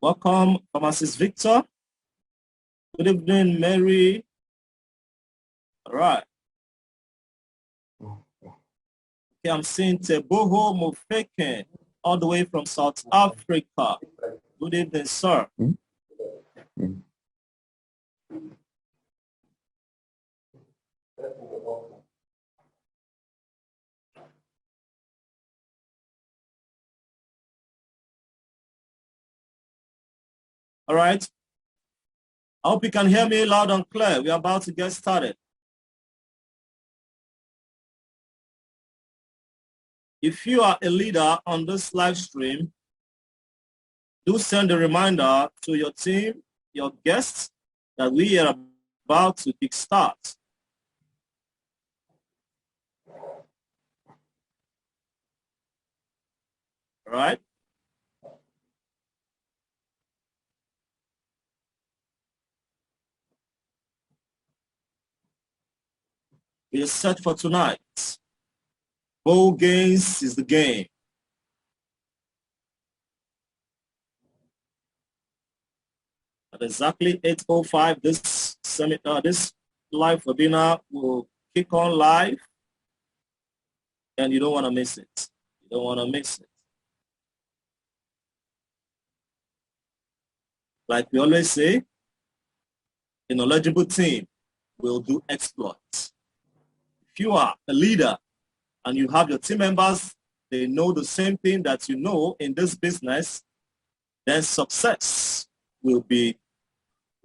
Welcome, Pharmacist Victor. Good evening, Mary. All right. Okay, I'm seeing Teboho Mofeke, all the way from South Africa. Good evening, sir. All right. I hope you can hear me loud and clear. We are about to get started. If you are a leader on this live stream, do send a reminder to your team, your guests, that we are about to kickstart. All right. We are set for tonight. Bowl games is the game. At exactly 8:05, this live webinar will kick on live, and you don't want to miss it. You don't want to miss it. Like we always say, a knowledgeable team will do exploits. If you are a leader and you have your team members, they know the same thing that you know in this business, then success will be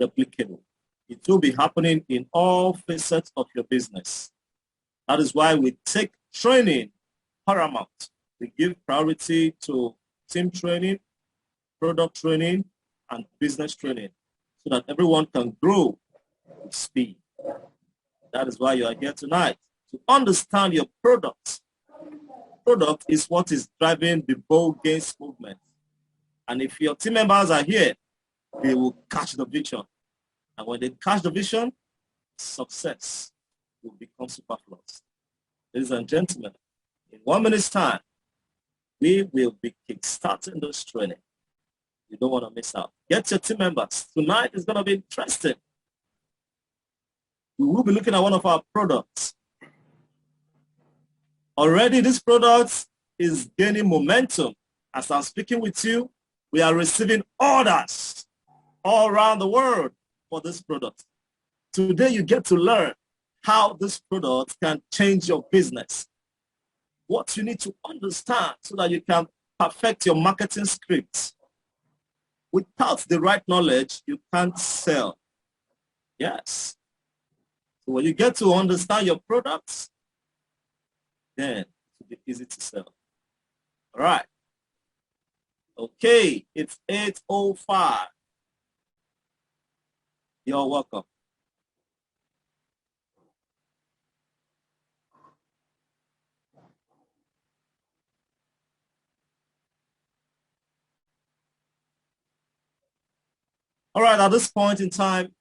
replicable. It will be happening in all facets of your business. That is why we take training paramount. We give priority to team training, product training, and business training so that everyone can grow with speed. That is why you are here tonight, to understand your product. Product is what is driving the bowl gains movement. And if your team members are here, they will catch the vision. And when they catch the vision, success will become superfluous. Ladies and gentlemen, in 1 minute's time, we will be kickstarting this training. You don't want to miss out. Get your team members. Tonight is going to be interesting. We will be looking at one of our products. Already this product is gaining momentum. As I'm speaking with you, we are receiving orders all around the world for this product. Today you get to learn how this product can change your business. What you need to understand so that you can perfect your marketing script. Without the right knowledge, you can't sell. Yes. So when you get to understand your products, then it will be easy to sell. All right. Okay, it's 8:05. You're welcome. All right, at this point in time,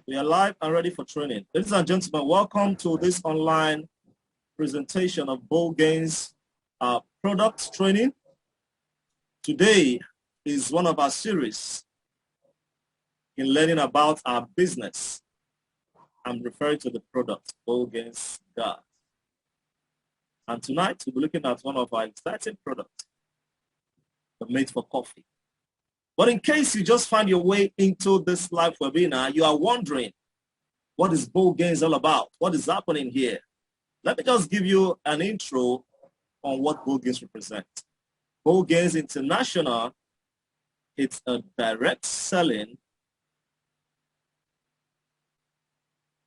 we are live and ready for training. Ladies and gentlemen, welcome to this online presentation of bowl gains product training. Today is one of our series in learning about our business. I'm referring to the product, bowl gains guard. And tonight we'll be looking at one of our exciting products, the Made for Coffee. But in case you just find your way into this live webinar, you are wondering, what is bowl gains all about? What is happening here? Let me just give you an intro on what bowl gains represent. Bowl Gains International, it's a direct selling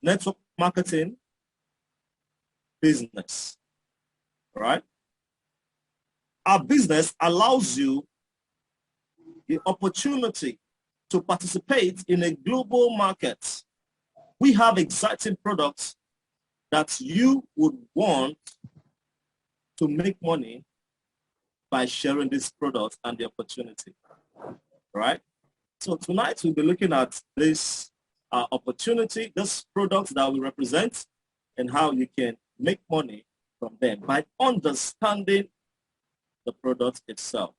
network marketing business, right? Our business allows you the opportunity to participate in a global market. We have exciting products that you would want to make money by sharing this product and the opportunity, right? So tonight we'll be looking at this opportunity, this product that we represent, and how you can make money from them by understanding the product itself.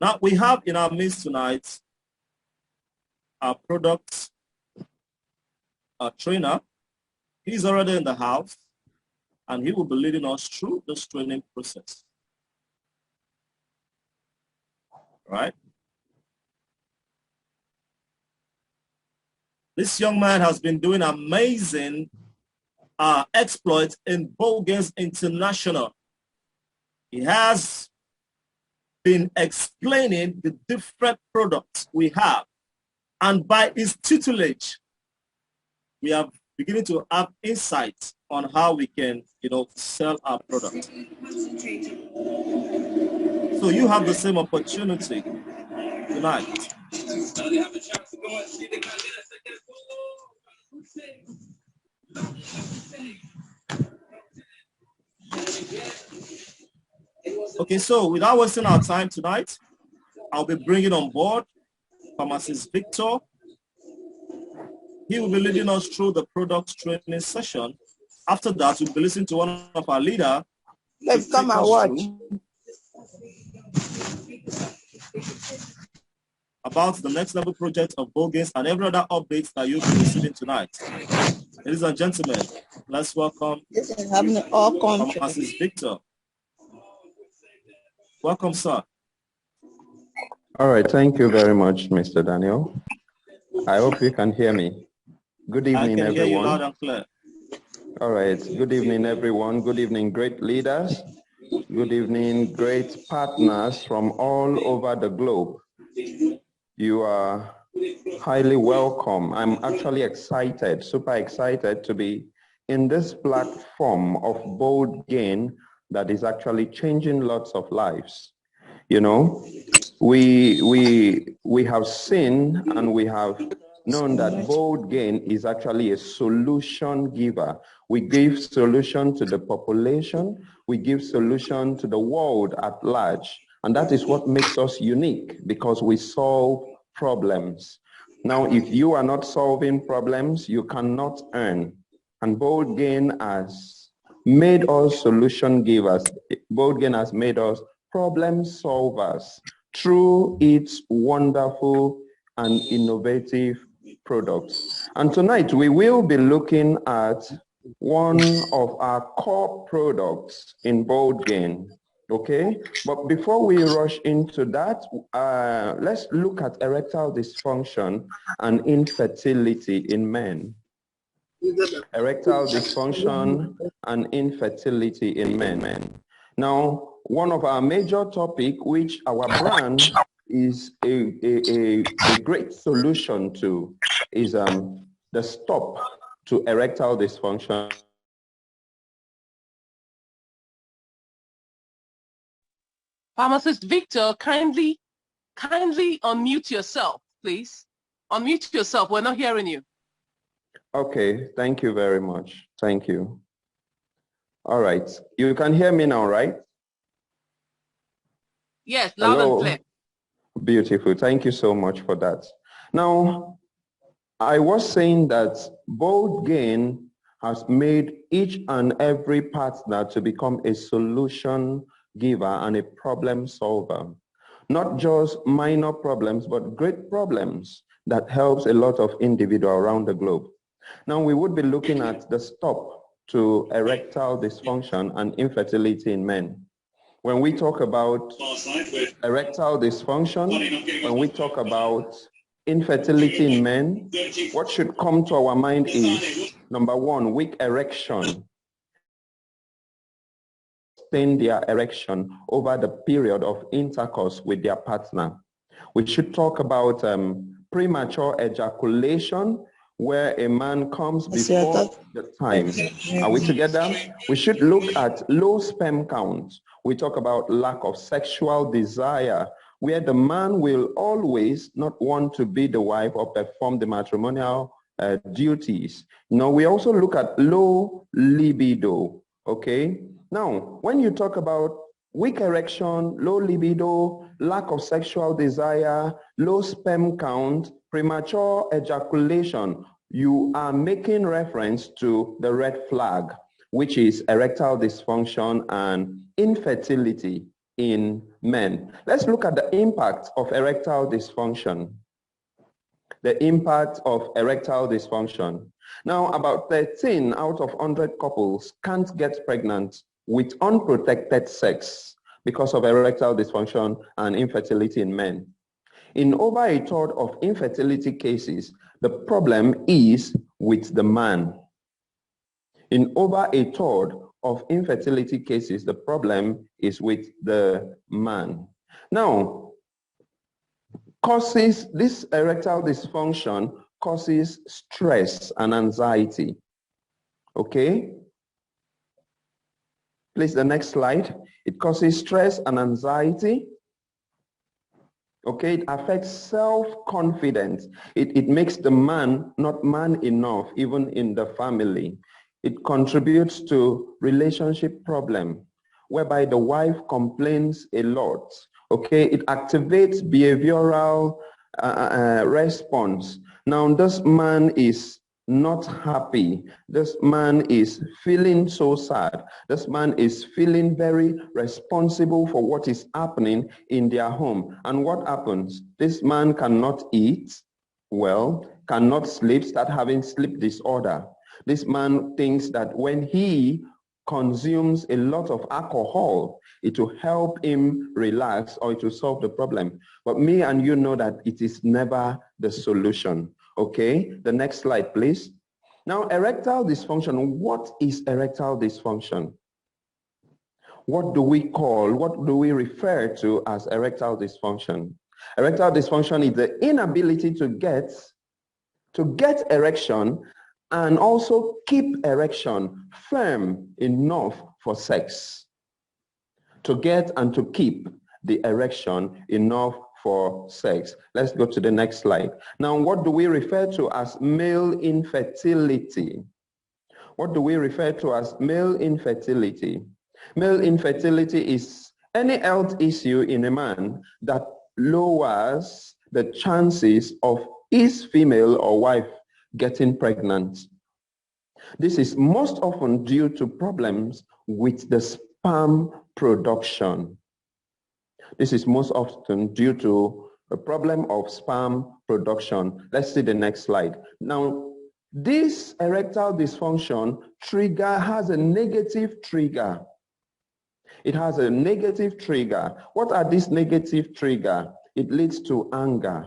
Now, we have in our midst tonight our product trainer. He's already in the house, and he will be leading us through this training process. Right? This young man has been doing amazing exploits in Bowl Games International. He has been explaining the different products we have. And by his tutelage, we are beginning to have insights on how we can, sell our product. So you have the same opportunity tonight. Okay, so without wasting our time tonight, I'll be bringing on board Pharmacist Victor. He will be leading us through the product training session. After that, we'll be listening to one of our leaders. Let's come and watch. About the next level project of Bowl Games and every other updates that you'll be receiving tonight. Ladies and gentlemen, let's welcome Pharmacist Victor. Welcome, sir. All right, thank you very much, Mr. Daniel. I hope you can hear me. Good evening, everyone. I can hear you loud and clear. All right, good evening, everyone. Good evening, great leaders. Good evening, great partners from all over the globe. You are highly welcome. I'm actually excited, super excited to be in this platform of bold gain that is actually changing lots of lives. You know, we have seen and we have known that bold gain is actually a solution giver. We give solution to the population, we give solution to the world at large. And that is what makes us unique, because we solve problems. Now, if you are not solving problems, you cannot earn. And bold gain has made us solution givers. Bold gain has made us problem solvers through its wonderful and innovative products. And tonight we will be looking at one of our core products in bold gain. Okay, but before we rush into that, let's look at erectile dysfunction and infertility in men. Erectile dysfunction and infertility in men. Now, one of our major topics, which our brand is a great solution to, is the stop to erectile dysfunction. Pharmacist Victor, kindly unmute yourself, please. Unmute yourself. We're not hearing you. Okay, thank you very much. Thank you. All right, you can hear me now, right? Yes, loud and clear. Beautiful. Thank you so much for that. Now, I was saying that bold gain has made each and every partner to become a solution giver and a problem solver. Not just minor problems, but great problems that helps a lot of individuals around the globe. Now, we would be looking at the stop to erectile dysfunction and infertility in men. When we talk about erectile dysfunction, when we talk about infertility in men, what should come to our mind is, number one, weak erection. Sustain their erection over the period of intercourse with their partner. We should talk about premature ejaculation, where a man comes before the time. Are we together? We should look at low sperm count. We talk about lack of sexual desire, where the man will always not want to be the wife or perform the matrimonial duties. Now, we also look at low libido, okay? Now, when you talk about weak erection, low libido, lack of sexual desire, low sperm count, premature ejaculation, you are making reference to the red flag, which is erectile dysfunction and infertility. in men. Let's look at the impact of erectile dysfunction. The impact of erectile dysfunction. Now, about 13 out of 100 couples can't get pregnant with unprotected sex because of erectile dysfunction and infertility in men. In over a third of infertility cases, the problem is with the man. In over a third of infertility cases, the problem is with the man. Now, this erectile dysfunction causes stress and anxiety. Okay? Please, the next slide. It causes stress and anxiety. Okay, it affects self-confidence. It makes the man not man enough, even in the family. It contributes to relationship problem, whereby the wife complains a lot. Okay, it activates behavioral response. Now, this man is not happy. This man is feeling so sad. This man is feeling very responsible for what is happening in their home. And what happens? This man cannot eat well, cannot sleep, start having sleep disorder. This man thinks that when he consumes a lot of alcohol, it will help him relax or it will solve the problem. But me and you know that it is never the solution. Okay, the next slide, please. Now, erectile dysfunction. What is erectile dysfunction? What do we refer to as erectile dysfunction? Erectile dysfunction is the inability to get erection and also keep erection firm enough for sex. To get and to keep the erection enough for sex. Let's go to the next slide. Now, what do we refer to as male infertility? What do we refer to as male infertility? Male infertility is any health issue in a man that lowers the chances of his female or wife getting pregnant. This is most often due to problems with the sperm production. This is most often due to a problem of sperm production. Let's see the next slide. Now, this erectile dysfunction has a negative trigger. It has a negative trigger. What are these negative triggers? It leads to anger.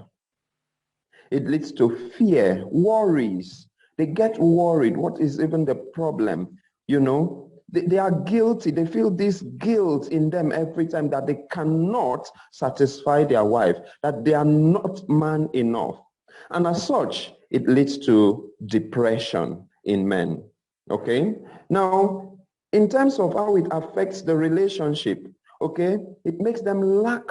It leads to fear, worries. They get worried. What is even the problem? You know, they are guilty. They feel this guilt in them every time that they cannot satisfy their wife, that they are not man enough. And as such, it leads to depression in men. Okay? Now, in terms of how it affects the relationship, okay, it makes them lack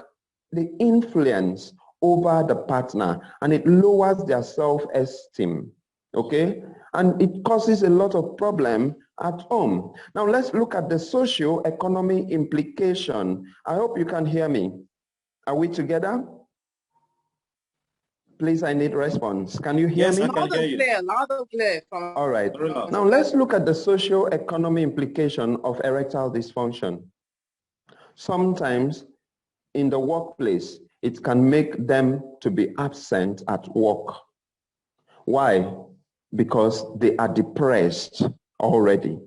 the influence over the partner, and it lowers their self-esteem, okay? And it causes a lot of problem at home. Now let's look at the socio-economic implication. I hope you can hear me. Are we together? Please, I need response. Can you hear me? I can hear you. Loud and clear. All right. Now let's look at the socio-economic implication of erectile dysfunction. Sometimes in the workplace, it can make them to be absent at work. Why? Because they are depressed already.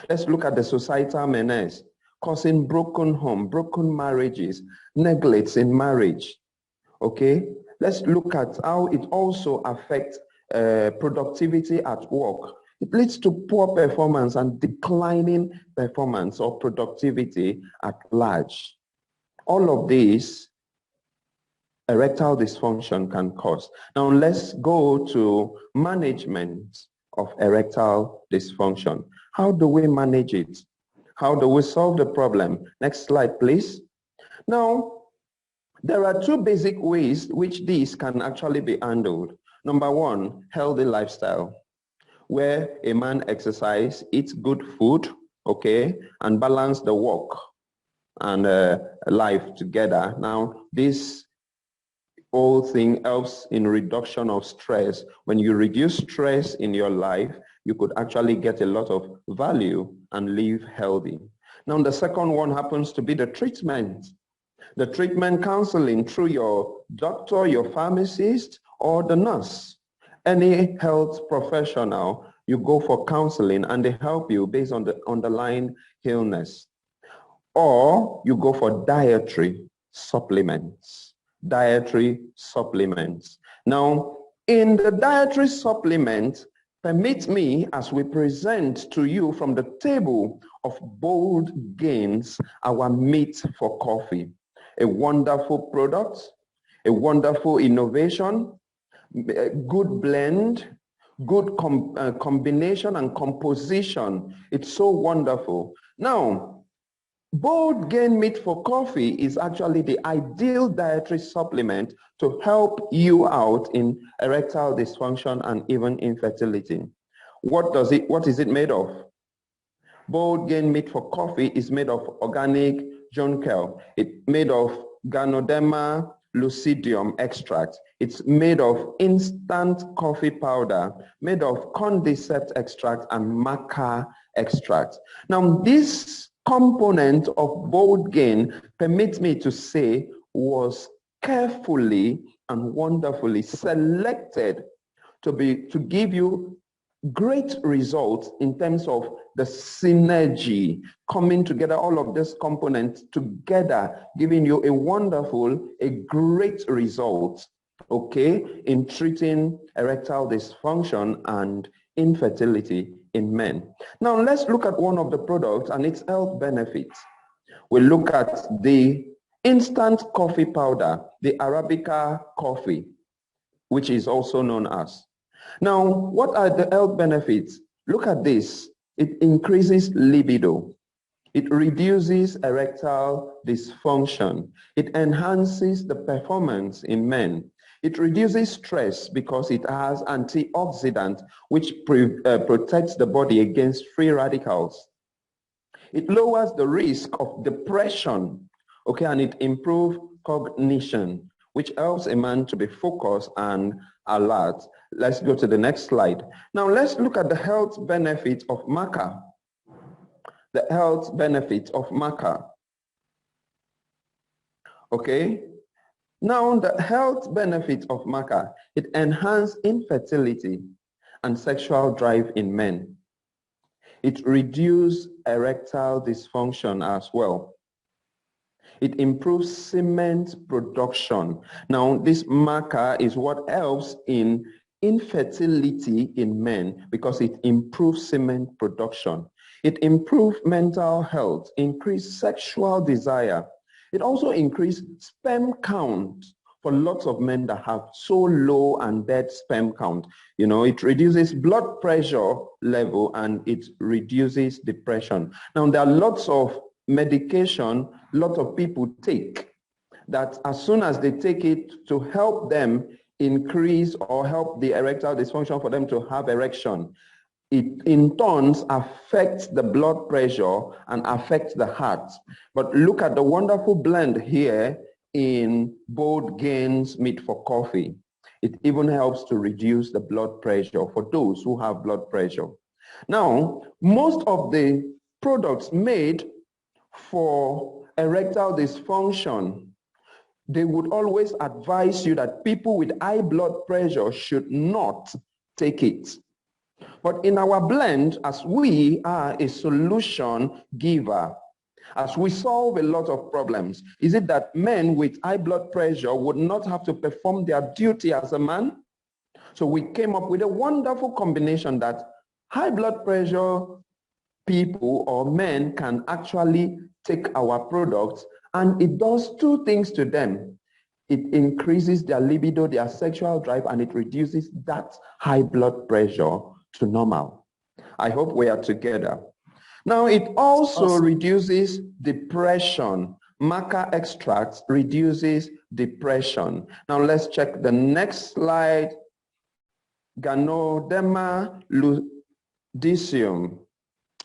Let's look at the societal menace, causing broken home, broken marriages, neglects in marriage. Okay? Let's look at how it also affects productivity at work. It leads to poor performance and declining performance or productivity at large. All of these erectile dysfunction can cause. Now let's go to management of erectile dysfunction. How do we manage it? How do we solve the problem? Next slide, please. Now, there are two basic ways which this can actually be handled. Number one, healthy lifestyle, where a man exercises, eats good food, okay, and balance the work and life together. Now, this whole thing helps in reduction of stress. When you reduce stress in your life, you could actually get a lot of value and live healthy. Now, the second one happens to be the treatment. The treatment counseling through your doctor, your pharmacist, or the nurse. Any health professional, you go for counseling and they help you based on the underlying illness. Or you go for dietary supplements. Dietary supplements. Now, in the dietary supplement, permit me, as we present to you from the table of Bold Gains, our meat for coffee. A wonderful product, a wonderful innovation, a good blend, good combination and composition. It's so wonderful. Now, Bold Gain Meat for Coffee is actually the ideal dietary supplement to help you out in erectile dysfunction and even infertility. What is it made of? Bold Gain Meat for Coffee is made of organic jonquil. It's made of Ganoderma lucidium extract. It's made of instant coffee powder, made of cordyceps extract and maca extract. Now, this component of Bold Gain, permit me to say, was carefully and wonderfully selected to give you great results in terms of the synergy coming together, all of these components together, giving you a great result, okay, in treating erectile dysfunction and infertility in men. Now let's look at one of the products and its health benefits. We look at the instant coffee powder, the Arabica coffee, which is also known as. Now, what are the health benefits? Look at this. It increases libido. It reduces erectile dysfunction. It enhances the performance in men. It reduces stress because it has antioxidant, which protects the body against free radicals. It lowers the risk of depression, okay, and it improves cognition, which helps a man to be focused and alert. Let's go to the next slide. Now let's look at the health benefits of maca. The health benefits of maca. Okay. Now the health benefits of maca, it enhances infertility and sexual drive in men. It reduces erectile dysfunction as well. It improves semen production. Now, this maca is what helps in infertility in men because it improves semen production. It improves mental health, increases sexual desire. It also increases sperm count for lots of men that have so low and dead sperm count. You know, it reduces blood pressure level and it reduces depression. Now, there are lots of medication lots of people take that as soon as they take it to help them increase or help the erectile dysfunction for them to have erection, it in turn affects the blood pressure and affects the heart. But look at the wonderful blend here in Bold Gains Meat for Coffee. It even helps to reduce the blood pressure for those who have blood pressure. Now, most of the products made for erectile dysfunction, they would always advise you that people with high blood pressure should not take it. But in our blend, as we are a solution giver, as we solve a lot of problems, is it that men with high blood pressure would not have to perform their duty as a man? So we came up with a wonderful combination that high blood pressure people or men can actually take our products, and it does two things to them. It increases their libido, their sexual drive, and it reduces that high blood pressure to normal. I hope we are together. Now, it also reduces depression. Maca extract reduces depression. Now, let's check the next slide. Ganoderma lucidium.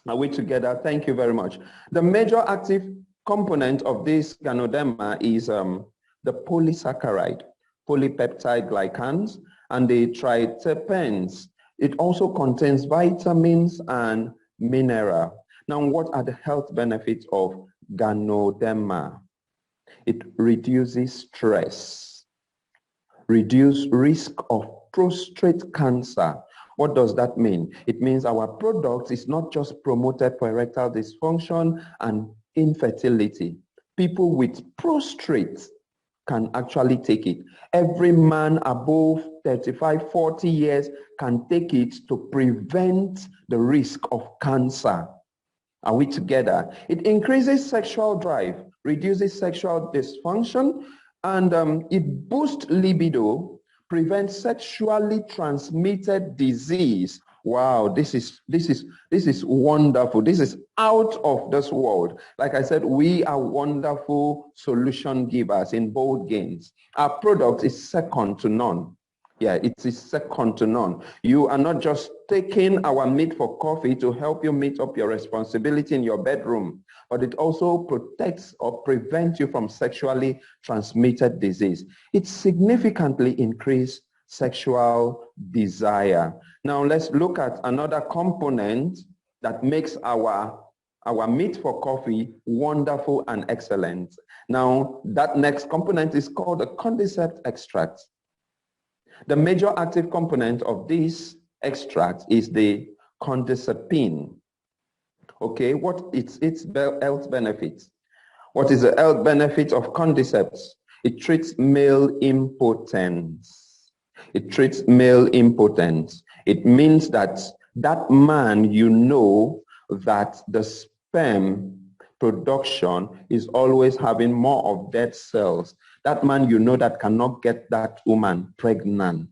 Are we together? Thank you very much. The major active component of this Ganoderma is the polysaccharide, polypeptide glycans, and the triterpenes. It also contains vitamins and mineral. Now, what are the health benefits of Ganoderma? It reduces stress, reduce risk of prostate cancer. What does that mean? It means our product is not just promoted for erectile dysfunction and infertility. People with prostate can actually take it. Every man above 35, 40 years can take it to prevent the risk of cancer. Are we together? It increases sexual drive, reduces sexual dysfunction, and it boosts libido, prevents sexually transmitted disease. Wow, this is wonderful. This is out of this world. Like I said, we are wonderful solution givers in bold gains. Our product is second to none. Yeah, it is second to none. You are not just taking our meat for coffee to help you meet up your responsibility in your bedroom, but it also protects or prevents you from sexually transmitted disease. It significantly increases sexual desire. Now let's look at another component that makes our meat for coffee wonderful and excellent. Now that next component is called the cordyceps extract. The major active component of this extract is the cordycepin. Okay, what is its health benefits? What is the health benefit of cordyceps? It treats male impotence. It treats male impotence. It means that that man, you know, that the sperm production is always having more of dead cells. That man, you know, that cannot get that woman pregnant.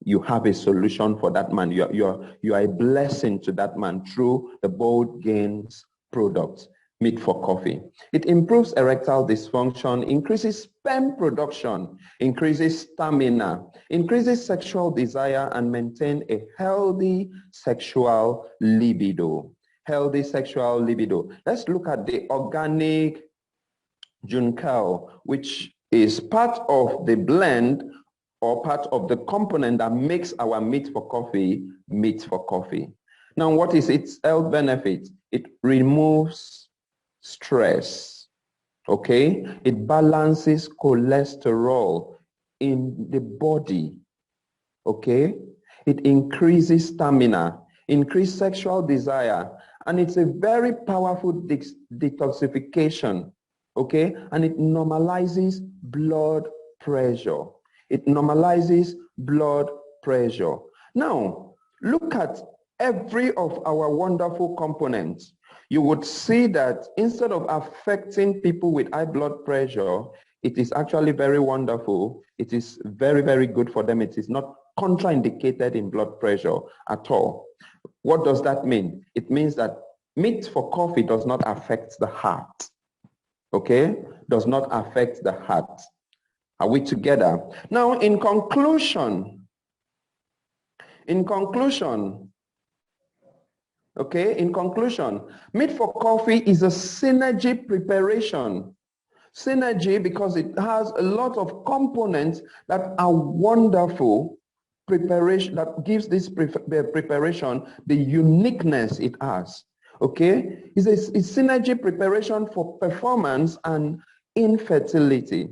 You have a solution for that man. You are a blessing to that man through the Bold Gains product, meat for coffee. It improves erectile dysfunction, increases sperm production, increases stamina, increases sexual desire, and maintain a healthy sexual libido. Healthy sexual libido. Let's look at the organic juncal, which is part of the blend or part of the component that makes our meat for coffee meat for coffee. Now, what is its health benefit? It removes stress, okay? It balances cholesterol in the body, okay? It increases stamina, increases sexual desire, and it's a very powerful detoxification, okay? And it normalizes blood pressure. It normalizes blood pressure. Now, look at every of our wonderful components. You would see that instead of affecting people with high blood pressure, it is actually very wonderful. It is very, very good for them. It is not contraindicated in blood pressure at all. What does that mean? It means that meat for coffee does not affect the heart, okay? Does not affect the heart. Are we together? Now, in conclusion, meat for coffee is a synergy preparation. Synergy because it has a lot of components that are wonderful preparation, that gives this preparation the uniqueness it has. Okay? It's synergy preparation for performance and infertility.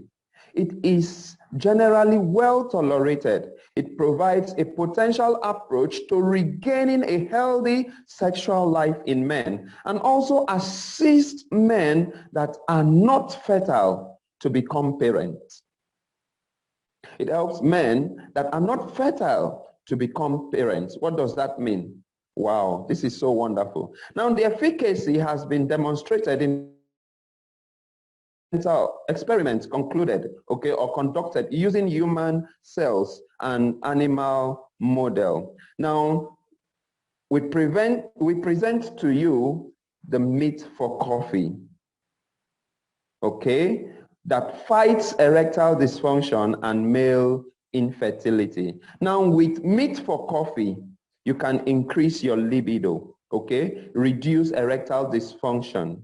It is generally well tolerated. It provides a potential approach to regaining a healthy sexual life in men and also assists men that are not fertile to become parents. It helps men that are not fertile to become parents. What does that mean? Wow, this is so wonderful. Now, the efficacy has been demonstrated in experiments concluded, okay, or conducted using human cells and animal model. Now, we present to you the meat for coffee, okay, that fights erectile dysfunction and male infertility. Now, with meat for coffee, you can increase your libido, okay, reduce erectile dysfunction.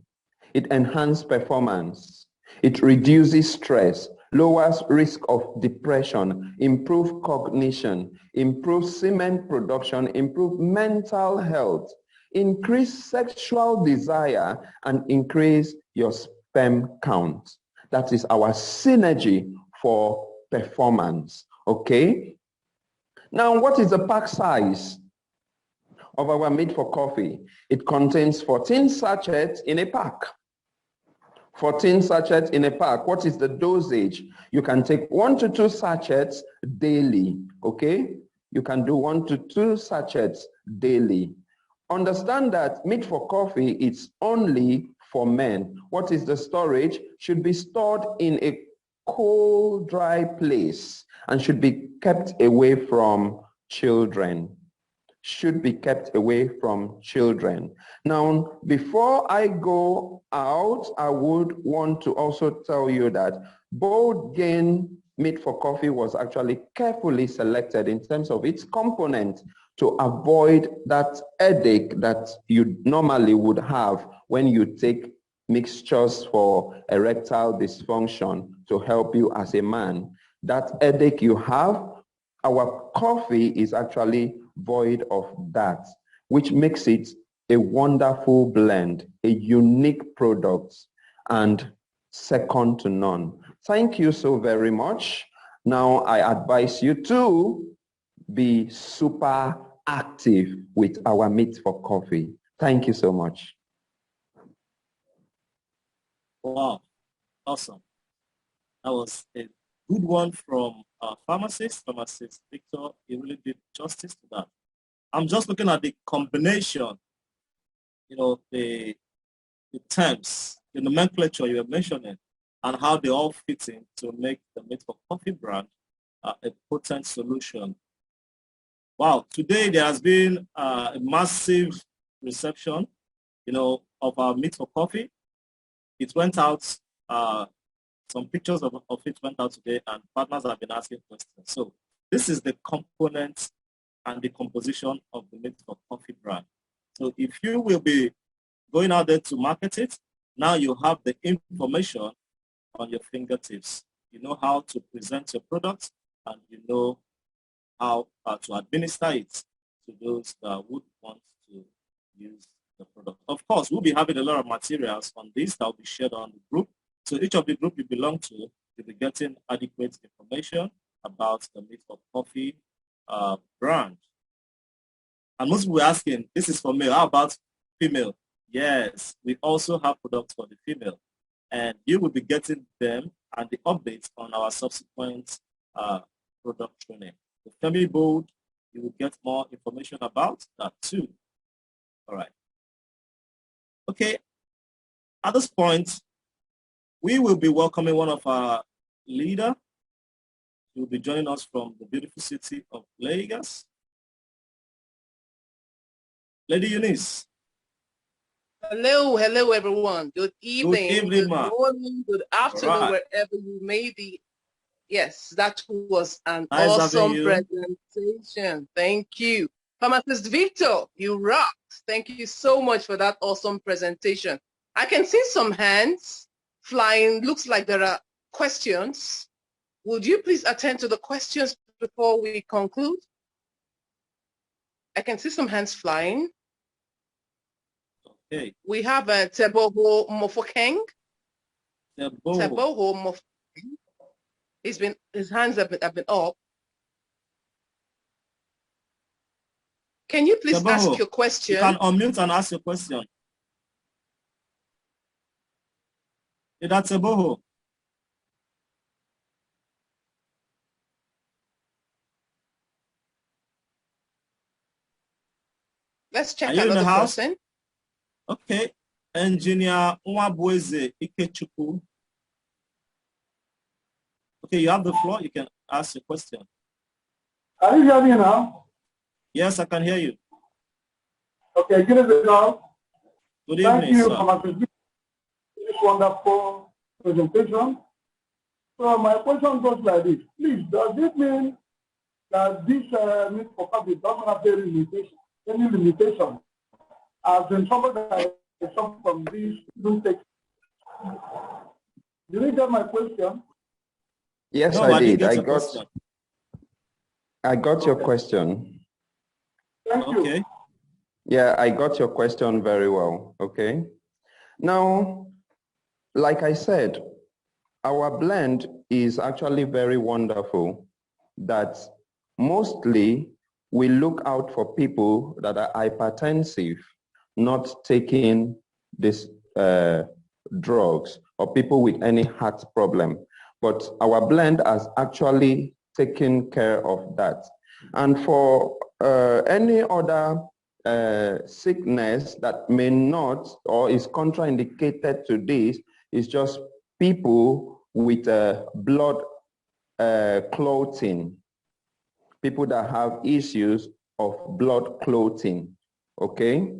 It enhances performance. It reduces stress, lowers risk of depression, improves cognition, improves semen production, improves mental health. increase sexual desire, and increase your sperm count. That is our synergy for performance, okay? Now, what is the pack size of our Meat for Coffee? It contains 14 sachets in a pack. 14 sachets in a pack. What is the dosage? You can take 1 to 2 sachets daily, okay? You can do 1 to 2 sachets daily. Understand that Meat for Coffee is only for men. What is the storage? Should be stored in a cold, dry place and should be kept away from children. Should be kept away from children. Now, before I go out, I would want to also tell you that Bold Gain Meat for Coffee was actually carefully selected in terms of its component to avoid that headache that you normally would have when you take mixtures for erectile dysfunction to help you as a man. That headache you have, our coffee is actually void of that, which makes it a wonderful blend, a unique product, and second to none. Thank you so very much. Now I advise you to be super active with our Meat for Coffee. Thank you so much. Wow, awesome. That was a good one from our pharmacist Victor. He really did justice to that. I'm just looking at the combination, the terms, the nomenclature you were mentioning, and how they all fit in to make the Meat for Coffee brand a potent solution. Wow, today there has been a massive reception, of our Meat for Coffee. It went out, some pictures of it went out today, and partners have been asking questions. So this is the components and the composition of the Meat for Coffee brand. So if you will be going out there to market it, now you have the information on your fingertips. You know how to present your product, and you know how to administer it to those that would want to use the product. Of course, we'll be having a lot of materials on this that will be shared on the group. So each of the group you belong to, you'll be getting adequate information about the Meat for Coffee brand. And most people were asking, this is for male, how about female? Yes, we also have products for the female. And you will be getting them and the updates on our subsequent product training. The Femi Bold, you will get more information about that too. All right. Okay, at this point, we will be welcoming one of our leaders. He will be joining us from the beautiful city of Lagos. Lady Eunice. Hello everyone. Good evening, good morning, good afternoon, wherever you may be. Yes, that was an awesome presentation. Thank you. Pharmacist Victor, you rocked. Thank you so much for that awesome presentation. I can see some hands flying. Looks like there are questions. Would you please attend to the questions before we conclude? I can see some hands flying. Okay. We have Teboho Mofokeng. Teboho Mofokeng. His hands have been up. Can you please ask your question? You can unmute and ask your question. Is that Teboho? Let's check another person. Okay. Engineer Nwabueze Ikechukwu. Okay, you have the floor. You can ask your question. Can you hear me now? Yes, I can hear you. Okay, good evening. Good evening, Thank you sir. for this wonderful presentation. So my question goes like this. Please, does it mean that this Meat for Coffee doesn't have any limitation? As in somebody that is from this don't take. Did you get my question? Yes, no, I did. I got your question. Thank you. Yeah, I got your question very well. Okay. Now, like I said, our blend is actually very wonderful that mostly we look out for people that are hypertensive, not taking these drugs, or people with any heart problem. But our blend has actually taken care of that. And for any other sickness that may not or is contraindicated to this, is just people with blood clotting, people that have issues of blood clotting, okay?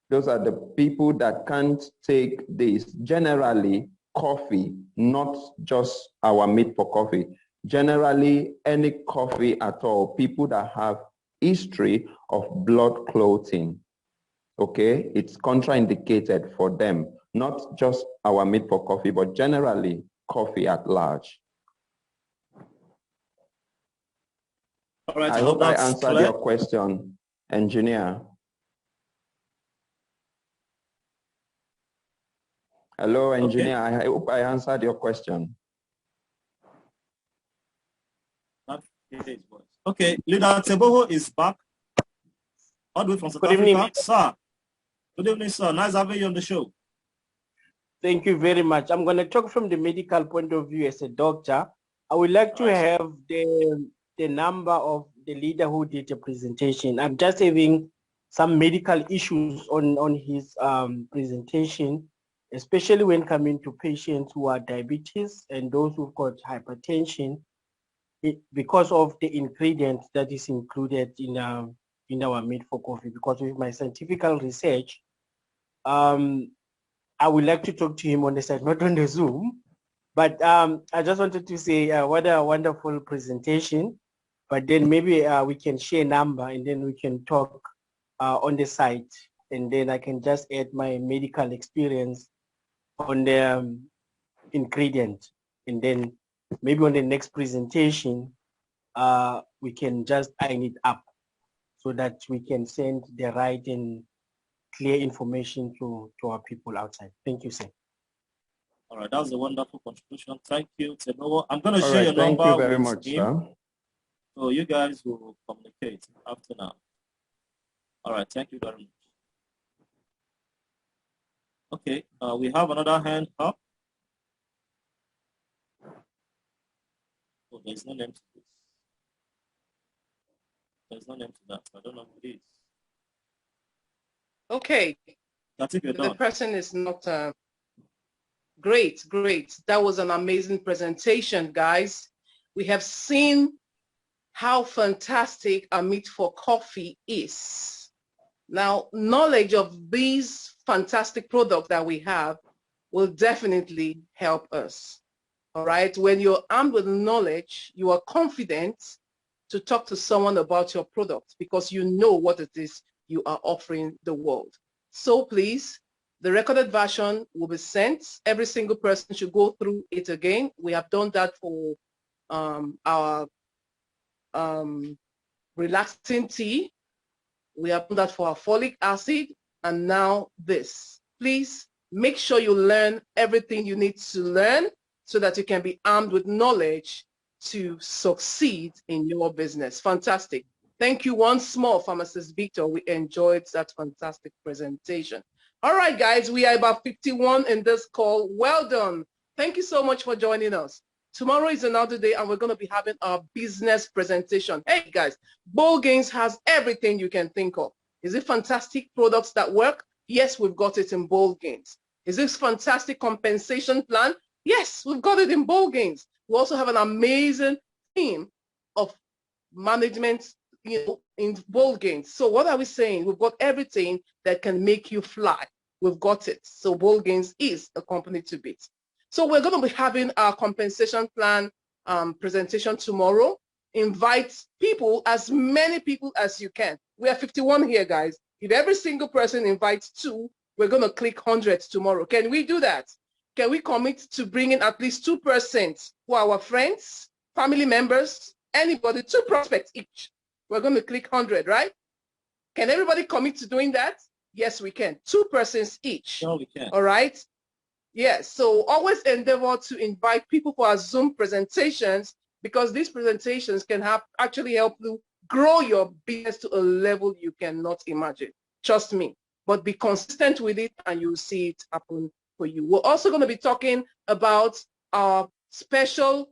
Those are the people that can't take this. Generally, coffee, not just our meat for coffee. Generally, any coffee at all, people that have history of blood clotting, okay? It's contraindicated for them, not just our meat for coffee, but generally coffee at large. All right, I hope I answered your question, engineer. Hello, engineer. Okay. I hope I answered your question. Okay, Leader Teboho is back. All the way from South Africa. Evening, sir. Good evening, sir. Nice having you on the show. Thank you very much. I'm going to talk from the medical point of view as a doctor. I would like to have the number of the leader who did a presentation. I'm just having some medical issues on his presentation, especially when coming to patients who are diabetes and those who've got hypertension, because of the ingredients that is included in our meat for coffee. Because with my scientific research, I would like to talk to him on the side, not on the Zoom. But I just wanted to say what a wonderful presentation. But then maybe we can share a number and then we can talk on the site. And then I can just add my medical experience on the ingredient. And then maybe on the next presentation, we can just iron it up so that we can send the right and clear information to our people outside. Thank you, sir. All right, that's a wonderful contribution. Thank you, Teboho. I'm going to share your number. Thank you very much, sir. So you guys will communicate after now. All right, thank you very much. Okay, we have another hand up. Oh, there's no name to this. There's no name to that. I don't know who it is. Okay. That's it, the person is not... Great. That was an amazing presentation, guys. We have seen how fantastic a meat for coffee is. Now, knowledge of these fantastic products that we have will definitely help us. All right. When you're armed with knowledge, you are confident to talk to someone about your product because you know what it is you are offering the world. So please, the recorded version will be sent. Every single person should go through it again. We have done that for our relaxing tea. We have done that for our folic acid. And now this. Please make sure you learn everything you need to learn so that you can be armed with knowledge to succeed in your business. Fantastic. Thank you once more, Pharmacist Victor. We enjoyed that fantastic presentation. All right, guys, we are about 51 in this call. Well done. Thank you so much for joining us. Tomorrow is another day, and we're going to be having our business presentation. Hey, guys, Bold Gains has everything you can think of. Is it fantastic products that work? Yes, we've got it in Bold Gains. Is this fantastic compensation plan? Yes, we've got it in Bold Gains. We also have an amazing team of management, in Bold Gains. So what are we saying? We've got everything that can make you fly. We've got it. So Bold Gains is a company to beat. So we're going to be having our compensation plan presentation tomorrow. Invite people, as many people as you can. We are 51 here, guys. If every single person invites 2, we're going to click 100 tomorrow. Can we do that? Can we commit to bringing at least 2% for our friends, family members, anybody, 2 prospects each? We're going to click 100, right? Can everybody commit to doing that? Yes, we can. 2 persons each. Sure, we can. All right. Yes. So always endeavor to invite people for our Zoom presentations, because these presentations can actually help you grow your business to a level you cannot imagine. Trust me. But be consistent with it and you'll see it happen for you. We're also going to be talking about our special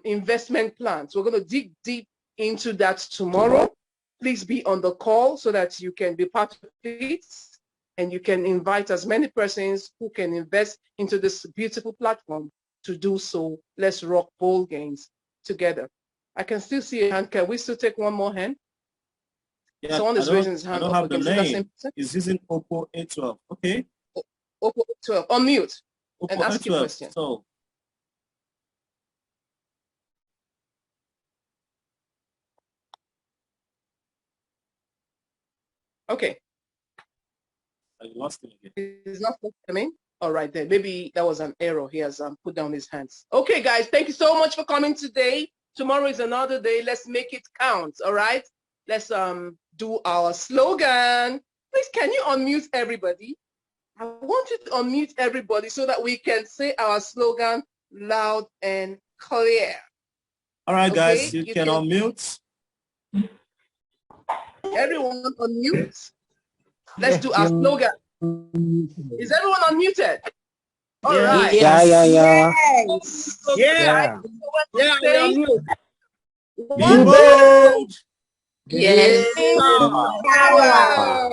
investment plans. We're going to dig deep into that tomorrow. Please be on the call so that you can be part of it and you can invite as many persons who can invest into this beautiful platform to do so. Let's rock bold gains together. I can still see a hand. Can we still take one more hand? Yeah, someone is raising his hand. I don't have the name. Is using Oppo A12. Okay. Oppo A12. Unmute Oppo and ask A12. your question. So, okay. I lost him again. He's not coming. All right, then maybe that was an error. He has put down his hands. Okay, guys, thank you so much for coming today. Tomorrow is another day. Let's make it count. All right. Let's do our slogan. Please, can you unmute everybody? I want you to unmute everybody so that we can say our slogan loud and clear. All right, guys, you can unmute. Everyone unmute. Let's do our slogan. Is everyone unmuted? All right. Yeah. Yes. Yeah. One. Be bold. Yes. Power.